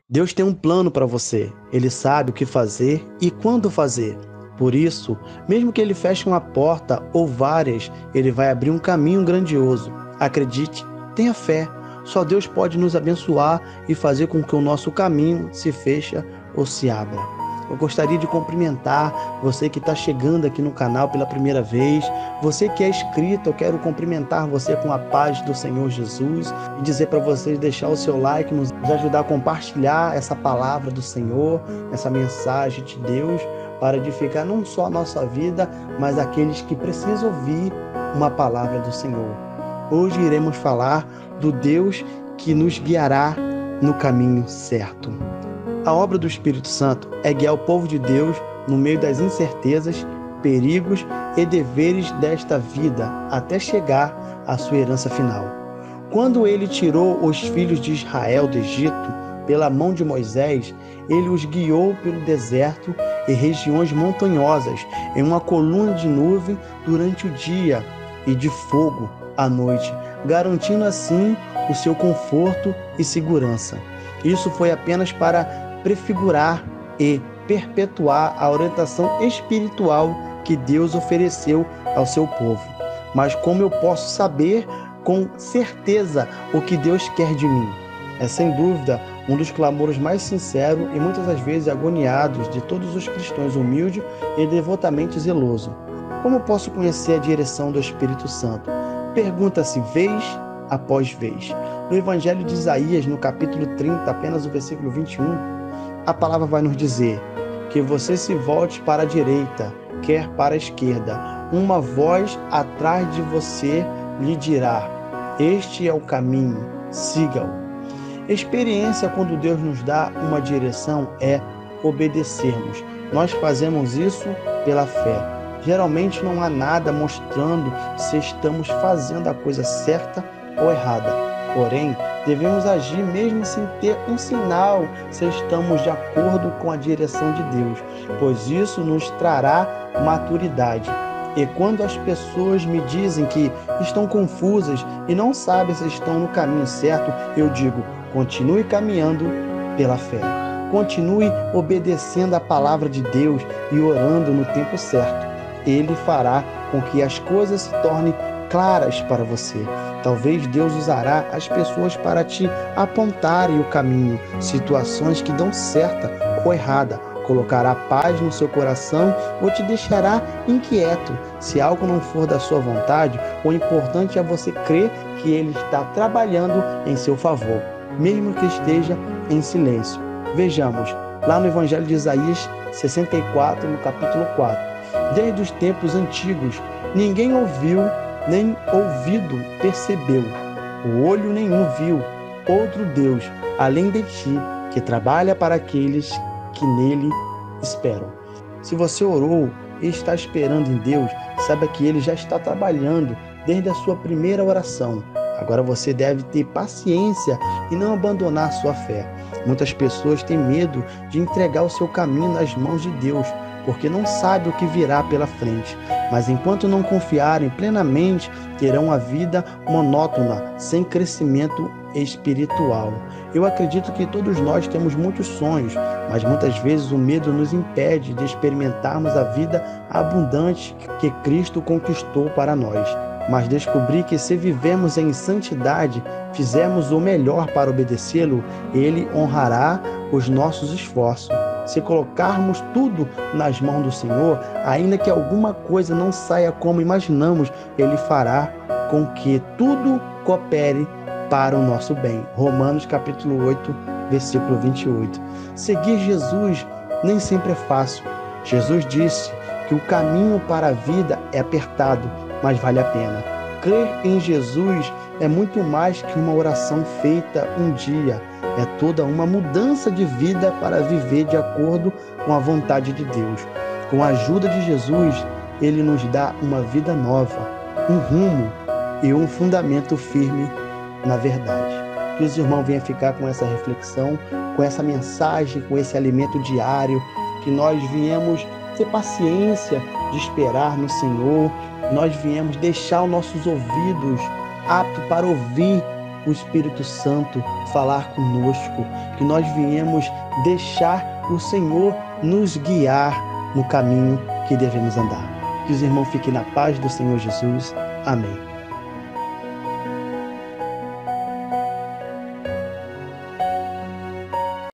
Deus tem um plano para você. Ele sabe o que fazer e quando fazer. Por isso, mesmo que Ele feche uma porta ou várias, Ele vai abrir um caminho grandioso. Acredite, tenha fé. Só Deus pode nos abençoar e fazer com que o nosso caminho se feche ou se abra. Eu gostaria de cumprimentar você que está chegando aqui no canal pela primeira vez. Você que é inscrito, eu quero cumprimentar você com a paz do Senhor Jesus e dizer para vocês deixar o seu like, nos ajudar a compartilhar essa palavra do Senhor, essa mensagem de Deus, para edificar não só a nossa vida, mas aqueles que precisam ouvir uma palavra do Senhor. Hoje iremos falar do Deus que nos guiará no caminho certo. A obra do Espírito Santo é guiar o povo de Deus no meio das incertezas, perigos e deveres desta vida até chegar à sua herança final. Quando ele tirou os filhos de Israel do Egito pela mão de Moisés, ele os guiou pelo deserto e regiões montanhosas em uma coluna de nuvem durante o dia e de fogo à noite, garantindo assim o seu conforto e segurança. Isso foi apenas para prefigurar e perpetuar a orientação espiritual que Deus ofereceu ao seu povo. Mas como eu posso saber com certeza o que Deus quer de mim? É sem dúvida um dos clamores mais sinceros e muitas das vezes agoniados de todos os cristãos humildes e devotamente zelosos. Como posso conhecer a direção do Espírito Santo? Pergunta-se vez após vez. No Evangelho de Isaías, no capítulo 30, apenas o versículo 21, a palavra vai nos dizer que você se volte para a direita, quer para a esquerda. Uma voz atrás de você lhe dirá: este é o caminho, siga-o. Experiência quando Deus nos dá uma direção é obedecermos. Nós fazemos isso pela fé. Geralmente não há nada mostrando se estamos fazendo a coisa certa ou errada. Porém, devemos agir mesmo sem ter um sinal se estamos de acordo com a direção de Deus, pois isso nos trará maturidade. E quando as pessoas me dizem que estão confusas e não sabem se estão no caminho certo, eu digo: continue caminhando pela fé. Continue obedecendo a palavra de Deus e orando no tempo certo. Ele fará com que as coisas se tornem claras para você. Talvez Deus usará as pessoas para te apontarem o caminho, situações que dão certa ou errada, colocará paz no seu coração ou te deixará inquieto. Se algo não for da sua vontade, o importante é você crer que Ele está trabalhando em seu favor, mesmo que esteja em silêncio. Vejamos, lá no Evangelho de Isaías 64, no capítulo 4. Desde os tempos antigos, ninguém ouviu, nem ouvido percebeu, o olho nenhum viu outro Deus, além de ti, que trabalha para aqueles que nele esperam. Se você orou e está esperando em Deus, saiba que Ele já está trabalhando desde a sua primeira oração. Agora você deve ter paciência e não abandonar sua fé. Muitas pessoas têm medo de entregar o seu caminho nas mãos de Deus, porque não sabe o que virá pela frente. Mas enquanto não confiarem plenamente, terão uma vida monótona, sem crescimento espiritual. Eu acredito que todos nós temos muitos sonhos, mas muitas vezes o medo nos impede de experimentarmos a vida abundante que Cristo conquistou para nós. Mas descobri que se vivemos em santidade, fizermos o melhor para obedecê-lo, Ele honrará os nossos esforços. Se colocarmos tudo nas mãos do Senhor, ainda que alguma coisa não saia como imaginamos, Ele fará com que tudo coopere para o nosso bem. Romanos capítulo 8, versículo 28. Seguir Jesus nem sempre é fácil. Jesus disse que o caminho para a vida é apertado, mas vale a pena. Crer em Jesus é muito mais que uma oração feita um dia. É toda uma mudança de vida para viver de acordo com a vontade de Deus. Com a ajuda de Jesus, Ele nos dá uma vida nova, um rumo e um fundamento firme na verdade. Que os irmãos venham ficar com essa reflexão, com essa mensagem, com esse alimento diário, que nós viemos ter paciência de esperar no Senhor, nós viemos deixar os nossos ouvidos aptos para ouvir o Espírito Santo falar conosco, que nós viemos deixar o Senhor nos guiar no caminho que devemos andar. Que os irmãos fiquem na paz do Senhor Jesus. Amém.